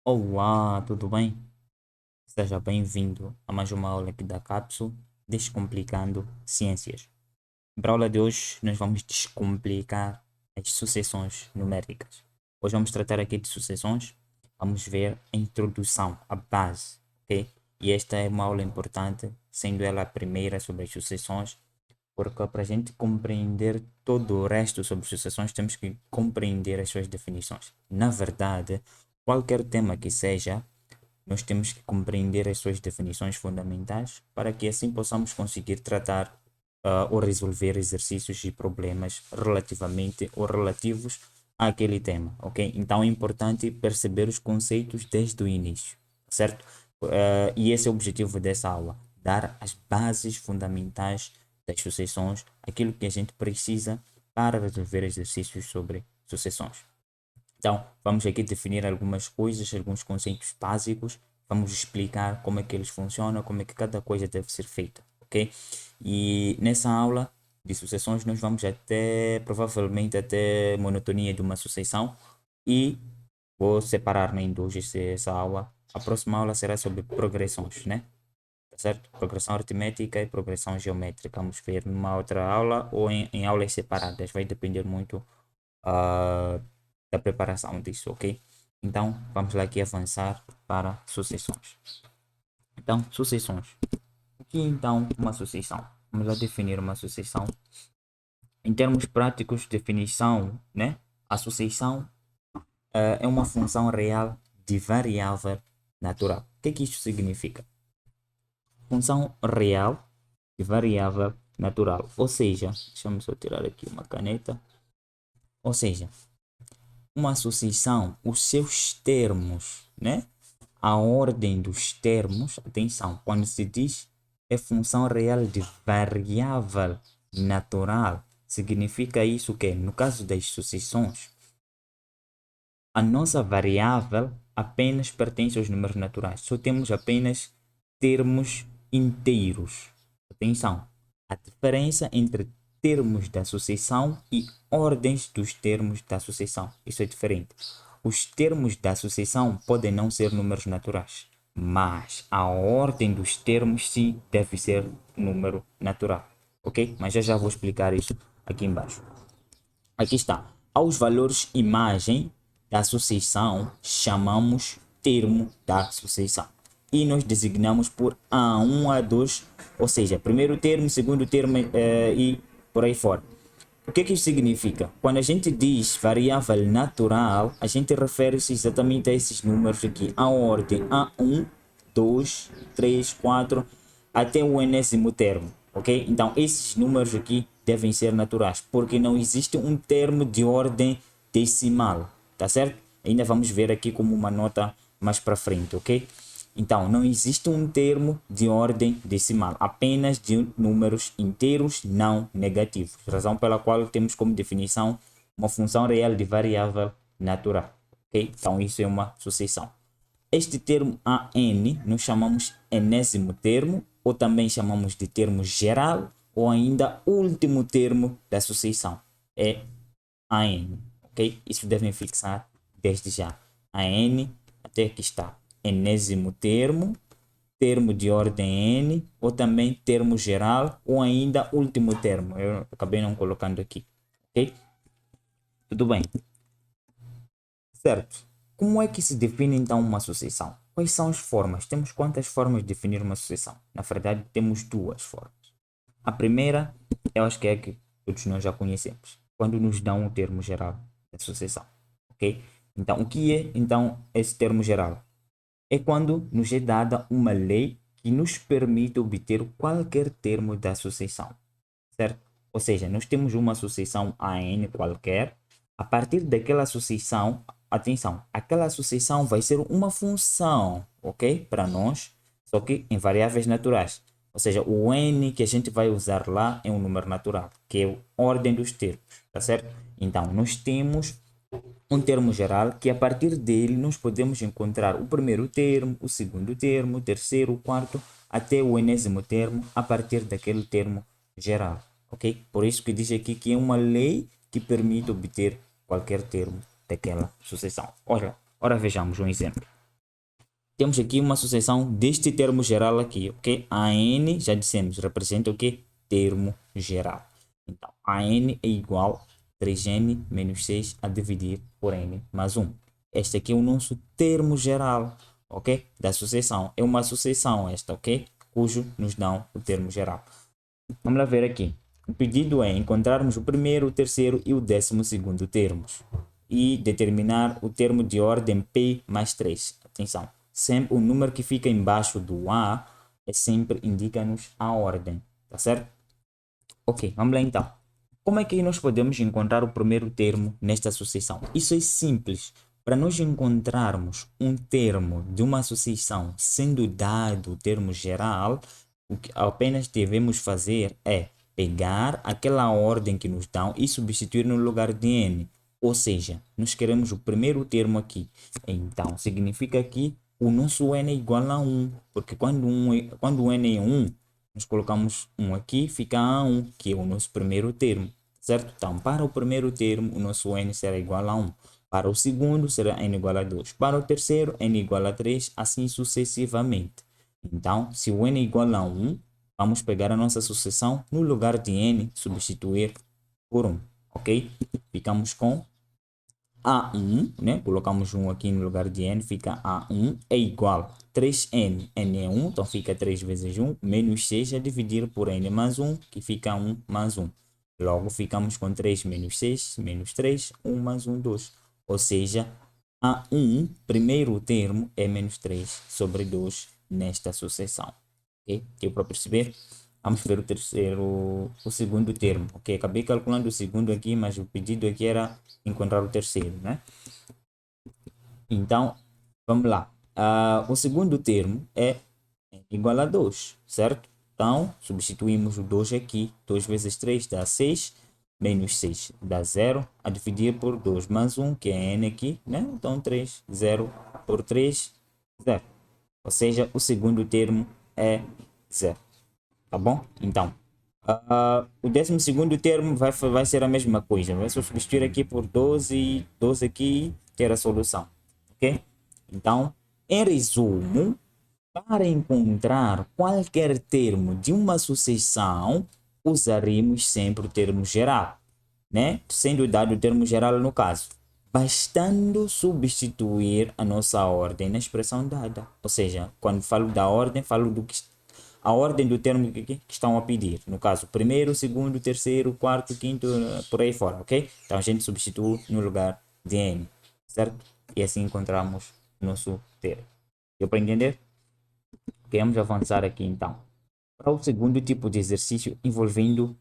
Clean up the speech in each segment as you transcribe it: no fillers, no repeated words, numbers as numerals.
Olá, tudo bem? Seja bem-vindo a mais uma aula aqui da Capsule Descomplicando Ciências. Para a aula de hoje, nós vamos descomplicar as sucessões numéricas. Hoje vamos tratar aqui de sucessões, vamos ver a introdução, a base, ok? E esta é uma aula importante, sendo ela a primeira sobre as sucessões, porque para a gente compreender todo o resto sobre sucessões, temos que compreender as suas definições. Na verdade, qualquer tema que seja, nós temos que compreender as suas definições fundamentais para que assim possamos conseguir tratar ou resolver exercícios e problemas relativamente ou relativos àquele tema, ok? Então é importante perceber os conceitos desde o início, certo? E esse é o objetivo dessa aula, dar as bases fundamentais das sucessões, aquilo que a gente precisa para resolver exercícios sobre sucessões. Então, vamos aqui definir algumas coisas, alguns conceitos básicos. Vamos explicar como é que eles funcionam, como é que cada coisa deve ser feita, ok? E nessa aula de sucessões nós vamos até, provavelmente até monotonia de uma sucessão e vou separar em dois essa aula. A próxima aula será sobre progressões, né? Tá certo? Progressão aritmética e progressão geométrica. Vamos ver numa outra aula ou em aulas separadas. Vai depender muito ah, da preparação disso, ok? Então, vamos lá aqui avançar para sucessões. Então, sucessões. O que é então uma sucessão? Vamos lá definir uma sucessão. Em termos práticos, definição, né? A sucessão é uma função real de variável natural. O que isso significa? Função real de variável natural. Ou seja, deixa-me só tirar aqui uma caneta. Ou seja, uma sucessão, os seus termos, né? A ordem dos termos, atenção, quando se diz é função real de variável natural, significa isso que, no caso das sucessões, a nossa variável apenas pertence aos números naturais. Só temos apenas termos inteiros. Atenção, a diferença entre termos da sucessão e ordens dos termos da sucessão. Isso é diferente. Os termos da sucessão podem não ser números naturais, mas a ordem dos termos sim deve ser número natural. Ok? Mas já vou explicar isso aqui embaixo. Aqui está. Aos valores imagem da sucessão chamamos termo da sucessão. E nós designamos por A1, A2, ou seja, primeiro termo, segundo termo e por aí fora. O que isso significa? Quando a gente diz variável natural, a gente refere-se exatamente a esses números aqui. A ordem A1, 2, 3, 4, até o enésimo termo, ok? Então, esses números aqui devem ser naturais, porque não existe um termo de ordem decimal, tá certo? Ainda vamos ver aqui como uma nota mais para frente, ok? Então, não existe um termo de ordem decimal, apenas de números inteiros não negativos, razão pela qual temos como definição uma função real de variável natural, ok? Então, isso é uma sucessão. Este termo AN nós chamamos enésimo termo, ou também chamamos de termo geral, ou ainda último termo da sucessão. É AN, ok? Isso devem fixar desde já. AN, até que está enésimo termo, termo de ordem N, ou também termo geral, ou ainda último termo. Eu acabei não colocando aqui, ok? Tudo bem. Certo. Como é que se define então uma sucessão? Quais são as formas? Temos quantas formas de definir uma sucessão? Na verdade, temos duas formas. A primeira, eu acho que é a que todos nós já conhecemos, quando nos dão um termo geral da sucessão, ok? Então, o que é então esse termo geral? É quando nos é dada uma lei que nos permite obter qualquer termo da sucessão, certo? Ou seja, nós temos uma sucessão AN qualquer, a partir daquela sucessão, atenção, aquela sucessão vai ser uma função, ok? Para nós, só que em variáveis naturais. Ou seja, o n que a gente vai usar lá é um número natural, que é a ordem dos termos, tá certo? Então, nós temos um termo geral que a partir dele nós podemos encontrar o primeiro termo, o segundo termo, o terceiro, o quarto, até o enésimo termo a partir daquele termo geral, ok? Por isso que diz aqui que é uma lei que permite obter qualquer termo daquela sucessão. Ora vejamos um exemplo. temos aqui uma sucessão deste termo geral aqui, ok? A n, já dissemos, representa o que? Termo geral. Então, a n é igual a 3n menos 6 a dividir por n mais 1. Este aqui é o nosso termo geral, ok? Da sucessão. É uma sucessão esta, ok? Cujo nos dão o termo geral. Vamos lá ver aqui. O pedido é encontrarmos o primeiro, o terceiro e o 12º termos. E determinar o termo de ordem P mais 3. Atenção. Sempre o número que fica embaixo do A é sempre indica-nos a ordem. Tá certo? Ok, vamos lá então. Como é que nós podemos encontrar o primeiro termo nesta sucessão? Isso é simples. Para nós encontrarmos um termo de uma sucessão sendo dado o termo geral, o que apenas devemos fazer é pegar aquela ordem que nos dão e substituir no lugar de n. Ou seja, nós queremos o primeiro termo aqui. Então, significa que o nosso n é igual a 1, porque quando o n é 1, nós colocamos 1 aqui, fica A1, que é o nosso primeiro termo, certo? Então, para o primeiro termo, o nosso n será igual a 1. Para o segundo, será n igual a 2. Para o terceiro, n igual a 3, assim sucessivamente. Então, se o n é igual a 1, vamos pegar a nossa sucessão, no lugar de n, substituir por 1, ok? Ficamos com A1, né? Colocamos 1 aqui no lugar de n, fica A1 é igual a 3n, n é 1, então fica 3 vezes 1, menos 6 a dividir por n mais 1, que fica 1 mais 1. Logo, ficamos com 3 menos 6, menos 3, 1 mais 1, 2. Ou seja, A1, primeiro termo, é menos 3 sobre 2 nesta sucessão. Ok? Deu para perceber? Vamos ver o segundo termo. Ok, acabei calculando o segundo aqui, mas o pedido aqui era encontrar o terceiro, né? Então, vamos lá. O segundo termo é igual a 2, certo? Então, substituímos o 2 aqui. 2 vezes 3 dá 6, menos 6 dá 0, a dividir por 2 mais 1, que é n aqui, né? Então, 3, 0 por 3, 0. Ou seja, o segundo termo é 0. Tá bom? Então, o 12º termo vai ser a mesma coisa. Vai substituir aqui por 12 e 12 aqui, ter a solução. Ok? Então, em resumo, para encontrar qualquer termo de uma sucessão, usaremos sempre o termo geral, né? Sendo dado o termo geral no caso, bastando substituir a nossa ordem na expressão dada. Ou seja, quando falo da ordem, falo do que a ordem do termo que estão a pedir. No caso, primeiro, segundo, terceiro, quarto, quinto, por aí fora, ok? Então a gente substitui no lugar de n, certo? E assim encontramos nosso termo. Deu para entender? Ok, vamos avançar aqui então. Para o segundo tipo de exercício envolvendo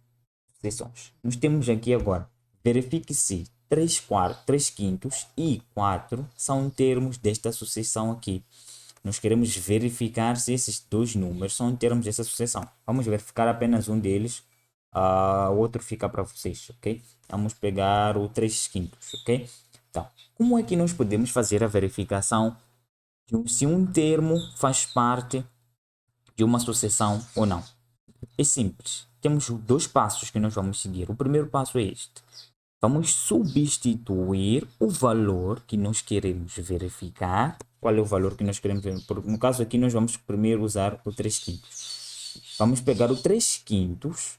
sucessões. Nós temos aqui agora, verifique se 3 quartos, 3 quintos e 4 são termos desta sucessão aqui. Nós queremos verificar se esses dois números são termos dessa sucessão. Vamos verificar apenas um deles, o outro fica para vocês, ok? Vamos pegar o 3 quintos, ok? Então, como é que nós podemos fazer a verificação de se um termo faz parte de uma sucessão ou não? É simples. Temos dois passos que nós vamos seguir. O primeiro passo é este. Vamos substituir o valor que nós queremos verificar. Qual é o valor que nós queremos verificar? No caso aqui, nós vamos primeiro usar o 3 quintos. Vamos pegar o 3 quintos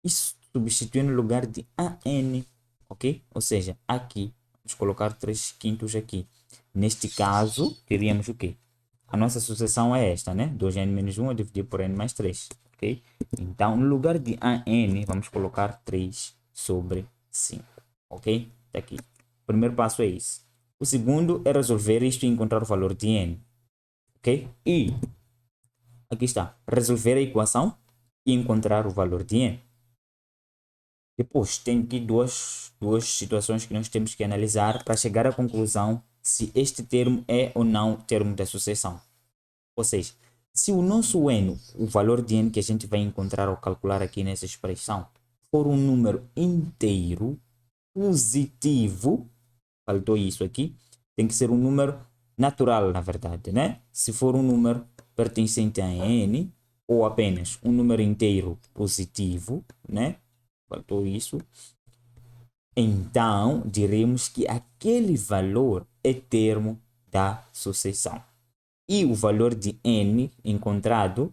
e substituir no lugar de AN, ok? Ou seja, aqui, vamos colocar 3 quintos aqui. Neste caso, teríamos o quê? A nossa sucessão é esta, né? 2n menos 1 a dividir por n mais 3, ok? Então, no lugar de AN, vamos colocar 3 sobre 5, ok? Tá aqui. O primeiro passo é esse. O segundo é resolver isto e encontrar o valor de n, ok? E aqui está, resolver a equação e encontrar o valor de n. Depois, tem aqui duas situações que nós temos que analisar para chegar à conclusão se este termo é ou não termo da sucessão. Ou seja, se o nosso n, o valor de n que a gente vai encontrar ao calcular aqui nessa expressão, for um número inteiro positivo, faltou isso aqui, tem que ser um número natural, na verdade, né? Se for um número pertencente a n, ou apenas um número inteiro positivo, né? Faltou isso. Então, diremos que aquele valor é termo da sucessão. e o valor de n encontrado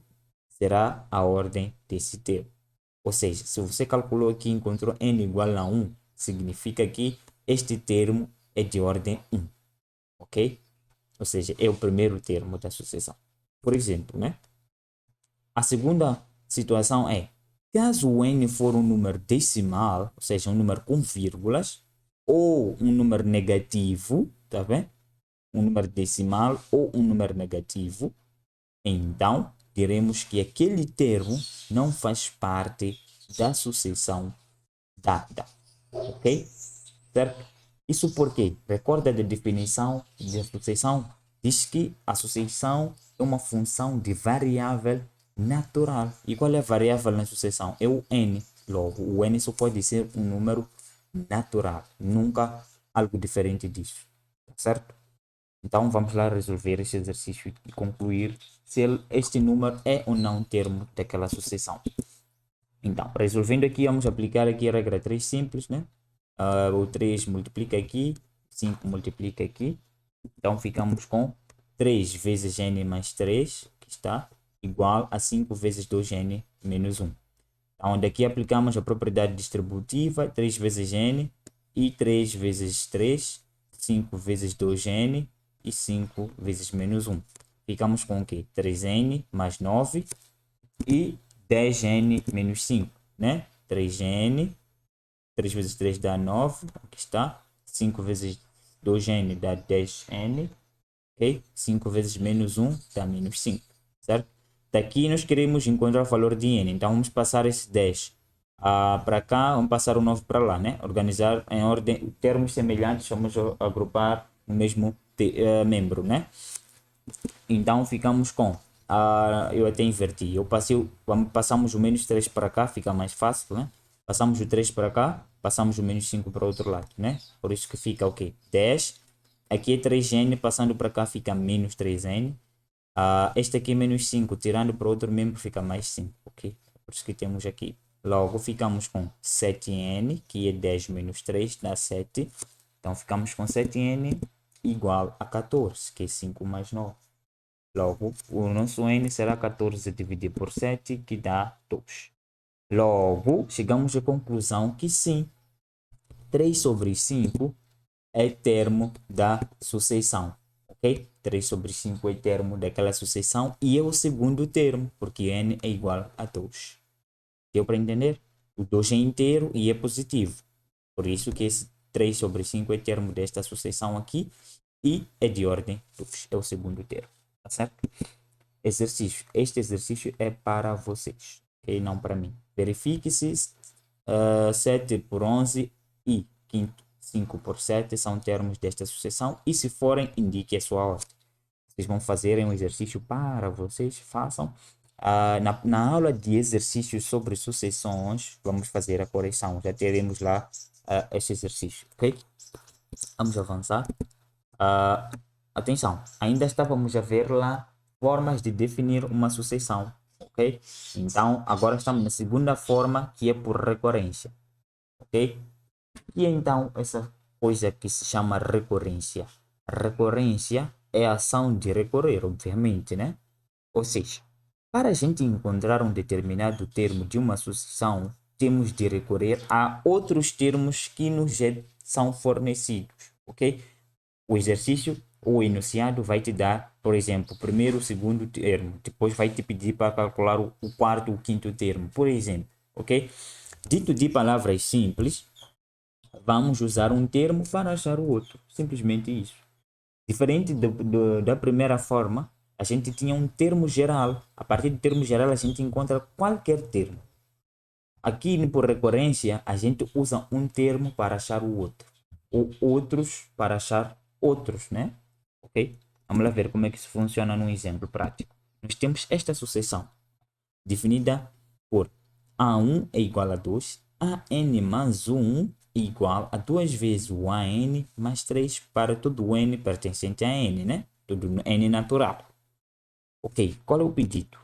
será a ordem desse termo. Ou seja, se você calculou aqui e encontrou n igual a 1, significa que este termo é de ordem 1, ok? Ou seja, é o primeiro termo da sucessão. Por exemplo, né? A segunda situação é, caso o n for um número decimal, ou seja, um número com vírgulas, ou um número negativo, tá bem? Um número decimal ou um número negativo, então diremos que aquele termo não faz parte da sucessão dada, ok? Certo? Isso porque, recorda da definição de sucessão, diz que a sucessão é uma função de variável natural. E qual é a variável na sucessão? É o n. Logo, o n só pode ser um número natural, nunca algo diferente disso, certo? Então vamos lá resolver este exercício e concluir se este número é ou não termo daquela sucessão. Então, resolvendo aqui, vamos aplicar aqui a regra 3 simples, né? O 3 multiplica aqui, 5 multiplica aqui. Então ficamos com 3 vezes n mais 3, que está igual a 5 vezes 2n menos 1. Então daqui aplicamos a propriedade distributiva, 3 vezes n e 3 vezes 3, 5 vezes 2n e 5 vezes menos 1. Ficamos com o quê? 3n mais 9 e 10n menos 5, né? 3n, 3 vezes 3 dá 9, aqui está. 5 vezes 2n dá 10n, ok? 5 vezes menos 1 dá menos 5, certo? Daqui nós queremos encontrar o valor de n, então vamos passar esse 10 para cá, vamos passar o 9 para lá, né? Organizar em ordem, termos semelhantes, vamos agrupar no mesmo membro, né? Então ficamos com, eu até inverti, passamos o menos 3 para cá, fica mais fácil, né? Passamos o 3 para cá, passamos o menos 5 para o outro lado, né? Por isso que fica o quê? 10. Aqui é 3n, passando para cá fica menos 3n. Este aqui é menos 5, tirando para o outro membro fica mais 5, ok? Por isso que temos aqui. Logo ficamos com 7n, que é 10 menos 3, dá 7. Então ficamos com 7n igual a 14, que é 5 mais 9. Logo, o nosso n será 14 dividido por 7, que dá 2. Logo, chegamos à conclusão que sim, 3 sobre 5 é termo da sucessão, ok? 3 sobre 5 é termo daquela sucessão e é o segundo termo, porque n é igual a 2. Deu para entender? O 2 é inteiro e é positivo. Por isso que esse 3 sobre 5 é termo desta sucessão aqui e é de ordem 2. É o segundo termo, tá certo? Exercício. Este exercício é para vocês, ok? Não para mim. Verifique se 7 por 11 e 5 por 7 são termos desta sucessão e se forem, indique a sua ordem. Vocês vão fazer um exercício para vocês, façam. Na aula de exercícios sobre sucessões, vamos fazer a correção. Já teremos lá este exercício, ok? Vamos avançar. Atenção, ainda estávamos a ver lá formas de definir uma sucessão, ok? Então, agora estamos na segunda forma, que é por recorrência, ok? E então, essa coisa que se chama recorrência. Recorrência é a ação de recorrer, obviamente, né? Ou seja, para a gente encontrar um determinado termo de uma sucessão, temos de recorrer a outros termos que nos são fornecidos, ok? O exercício ou enunciado vai te dar, por exemplo, o primeiro, o segundo termo. Depois vai te pedir para calcular o quarto, o quinto termo, por exemplo, ok? Dito de palavras simples, vamos usar um termo para achar o outro. Simplesmente isso. Diferente da primeira forma, a gente tinha um termo geral. A partir do termo geral, a gente encontra qualquer termo. Aqui, por recorrência, a gente usa um termo para achar o outro. Ou outros para achar outros, né? Ok? Vamos lá ver como é que isso funciona num exemplo prático. Nós temos esta sucessão, definida por A1 é igual a 2, AN mais 1 é igual a 2 vezes o AN mais 3 para todo o N pertencente a N, né? Todo N natural. Ok, qual é o pedido?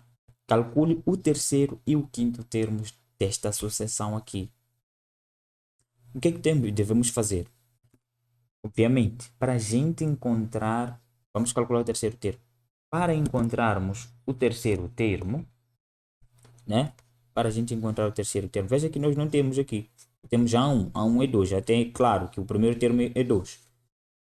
Calcule o terceiro e o quinto termos desta sucessão aqui. O que é que devemos fazer? Obviamente, para a gente encontrar, vamos calcular o terceiro termo. Para encontrarmos o terceiro termo, né? Para a gente encontrar o terceiro termo, veja que nós não temos aqui. Temos já A1 é 2, já tem claro que o primeiro termo é 2.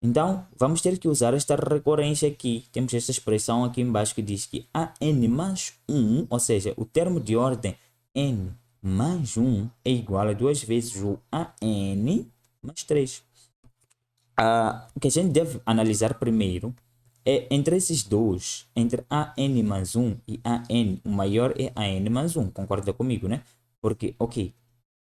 Então, vamos ter que usar esta recorrência aqui. Temos esta expressão aqui embaixo que diz que AN mais 1, ou seja, o termo de ordem N mais 1 é igual a 2 vezes o AN mais 3. O que a gente deve analisar primeiro é entre esses dois, entre AN mais 1 e AN, o maior é AN mais 1, concorda comigo, né? Porque, ok,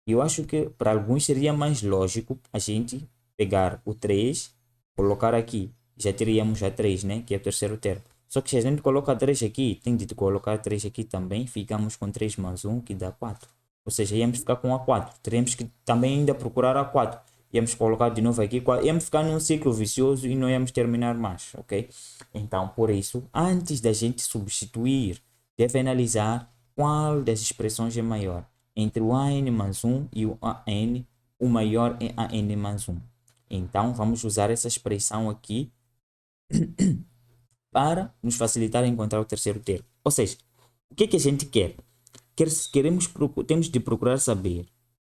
eu acho que para alguns seria mais lógico a gente pegar o 3, colocar aqui, já teríamos já 3, né? Que é o terceiro termo. Só que se a gente coloca 3 aqui, tem de colocar 3 aqui também, ficamos com 3 mais 1, que dá 4. Ou seja, íamos ficar com A4. Teríamos que também ainda procurar A4. Íamos colocar de novo aqui, íamos ficar num ciclo vicioso e não íamos terminar mais, ok? Então, por isso, antes da gente substituir, deve analisar qual das expressões é maior. Entre o AN mais 1 e o AN, o maior é AN mais 1. Então, vamos usar essa expressão aqui para nos facilitar encontrar o terceiro termo. Ou seja, o que a gente quer? Temos de procurar saber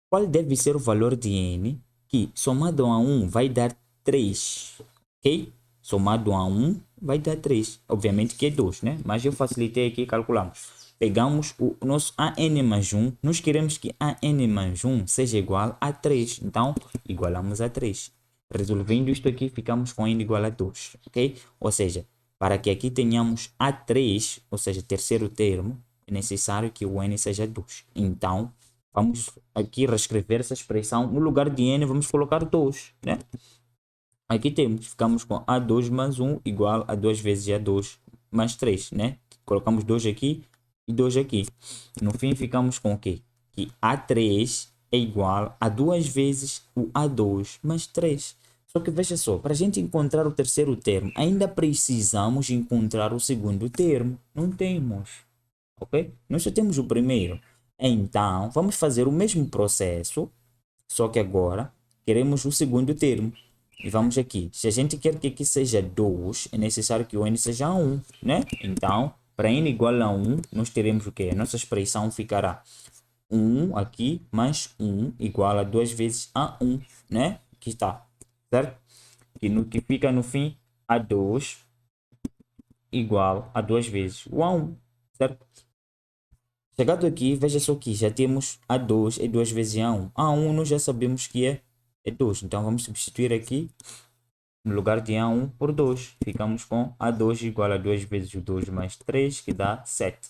qual deve ser o valor de n que, somado a 1, vai dar 3. Ok? Somado a 1 vai dar 3. Obviamente que é 2, né? Mas eu facilitei aqui e calculamos. Pegamos o nosso AN mais 1. Nós queremos que AN mais 1 seja igual a 3. Então, igualamos a 3. Resolvendo isto aqui, ficamos com n igual a 2. Ok? Ou seja, para que aqui tenhamos A3, ou seja, terceiro termo, é necessário que o n seja 2. Então, vamos aqui reescrever essa expressão. No lugar de n, vamos colocar 2, né? Aqui temos, ficamos com A2 mais 1 igual a 2 vezes A2 mais 3, né? Colocamos 2 aqui e 2 aqui. No fim, ficamos com o quê? Que A3 é igual a 2 vezes o A2 mais 3. Só que veja só, para a gente encontrar o terceiro termo, ainda precisamos encontrar o segundo termo. Não temos, ok? Nós só temos o primeiro. Então, vamos fazer o mesmo processo, só que agora queremos o segundo termo. E vamos aqui. Se a gente quer que aqui seja 2, é necessário que o n seja 1, né? Então, para n igual a 1, nós teremos o quê? A nossa expressão ficará 1 aqui mais 1 igual a 2 vezes a 1, né? Aqui está, certo? E no que fica no fim, a 2 igual a 2 vezes o A1, certo? Chegado aqui, veja só que já temos A2 é 2 vezes A1. A1 nós já sabemos que é 2. Então vamos substituir aqui no lugar de A1 por 2. Ficamos com A2 igual a 2 vezes o 2 mais 3, que dá 7.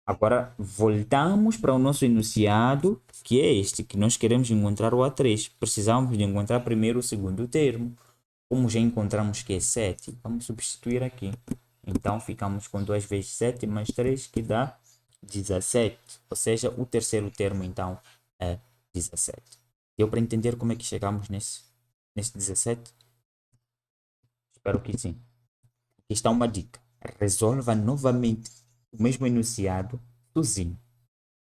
Agora voltamos para o nosso enunciado, que é este, que nós queremos encontrar o A3. Precisamos de encontrar primeiro o segundo termo. Como já encontramos que é 7, vamos substituir aqui. Então ficamos com 2 vezes 7 mais 3, que dá 17. Ou seja, o terceiro termo então é 17. Deu para entender como é que chegamos nesse 17? Espero que sim. Aqui está uma dica. Resolva novamente o mesmo enunciado sozinho,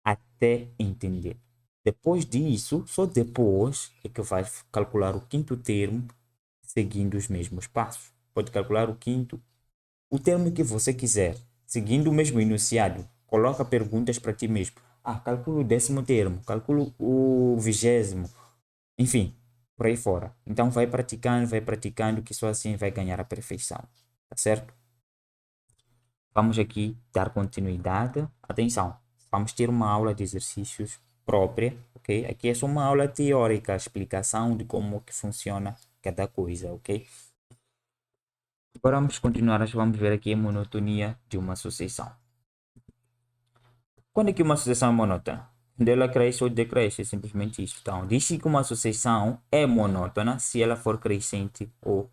até entender. Depois disso, só depois é que vai calcular o quinto termo seguindo os mesmos passos. Pode calcular o termo que você quiser, seguindo o mesmo enunciado. Coloca perguntas para ti mesmo. Calculo o 10º termo, calculo o 20º, enfim, por aí fora. Então vai praticando, que só assim vai ganhar a perfeição. Tá certo? Vamos aqui dar continuidade. Atenção, vamos ter uma aula de exercícios própria, ok? Aqui é só uma aula teórica, explicação de como que funciona cada coisa, ok? Agora vamos continuar, vamos ver aqui a monotonia de uma sucessão. Quando é que uma sucessão é monótona? Quando ela cresce ou decresce, é simplesmente isso. Então, diz-se que uma sucessão é monótona se ela for crescente ou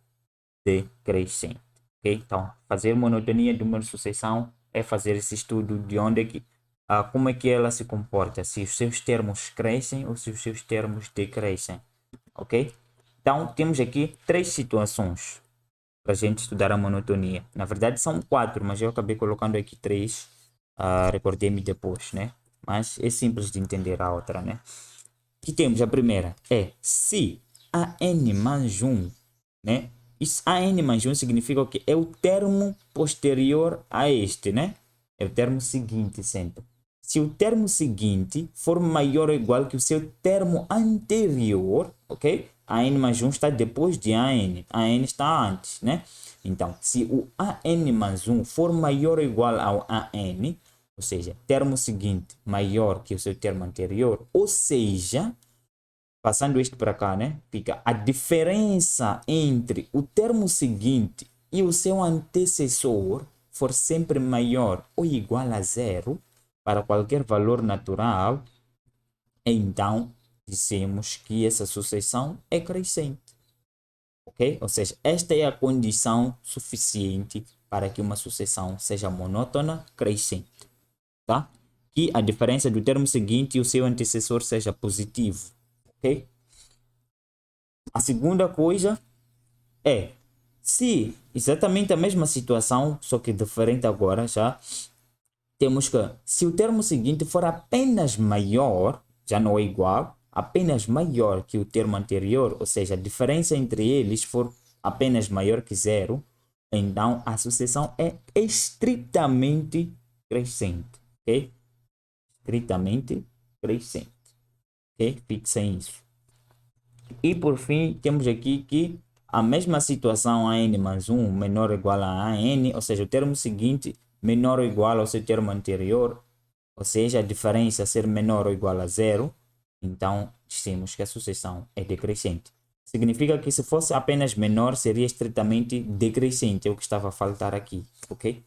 decrescente. Okay? Então, fazer monotonia de uma sucessão é fazer esse estudo de onde é que, como é que ela se comporta, se os seus termos crescem ou se os seus termos decrescem. Ok? Então, temos aqui 3 situações para a gente estudar a monotonia. Na verdade, são 4, mas eu acabei colocando aqui 3. Recordei-me depois, né? Mas é simples de entender a outra, né? Aqui temos a primeira, é se a n mais 1, né, Isso AN mais 1 significa o quê? É o termo posterior a este, né? É o termo seguinte sempre. Se o termo seguinte for maior ou igual que o seu termo anterior, ok? AN mais 1 está depois de AN. AN está antes, né? Então, se o AN mais 1 for maior ou igual ao AN, ou seja, termo seguinte maior que o seu termo anterior, ou seja, passando isto para cá, né? Fica a diferença entre o termo seguinte e o seu antecessor for sempre maior ou igual a zero para qualquer valor natural, então dizemos que essa sucessão é crescente. Ok? Ou seja, esta é a condição suficiente para que uma sucessão seja monótona crescente. Tá? Que a diferença do termo seguinte e o seu antecessor seja positivo. Ok? A segunda coisa é, se exatamente a mesma situação, só que diferente agora já, temos que, se o termo seguinte for apenas maior, já não é igual, apenas maior que o termo anterior, ou seja, a diferença entre eles for apenas maior que zero, então a sucessão é estritamente crescente, ok? Estritamente crescente, ok? Fixem isso. E por fim, temos aqui que a mesma situação AN mais 1 menor ou igual a AN, ou seja, o termo seguinte menor ou igual ao seu termo anterior, ou seja, a diferença ser menor ou igual a zero, então dizemos que a sucessão é decrescente. Significa que se fosse apenas menor, seria estritamente decrescente, é o que estava a faltar aqui, ok?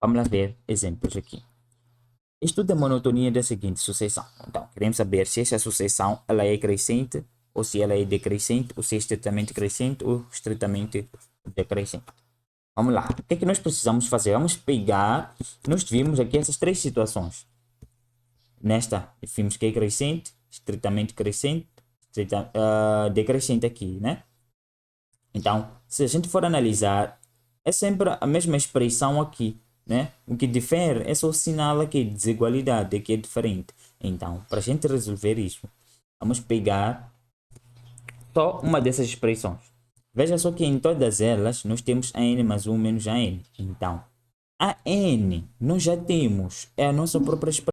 Vamos lá ver exemplos aqui. Estude a monotonia da seguinte sucessão. Então, queremos saber se essa sucessão ela é crescente, ou se ela é decrescente, ou se é estritamente crescente ou estritamente decrescente. Vamos lá. O que é que nós precisamos fazer? Vamos pegar, nós vimos aqui essas três situações. Nesta, vimos que é crescente, estritamente crescente, decrescente aqui, né? Então, se a gente for analisar, é sempre a mesma expressão aqui, né? O que difere é só o sinal aqui de desigualdade, que é diferente. Então, para a gente resolver isso, vamos pegar só uma dessas expressões. Veja só que em todas elas nós temos a n mais 1 menos a n. Então, a n nós já temos, é a nossa própria expressão.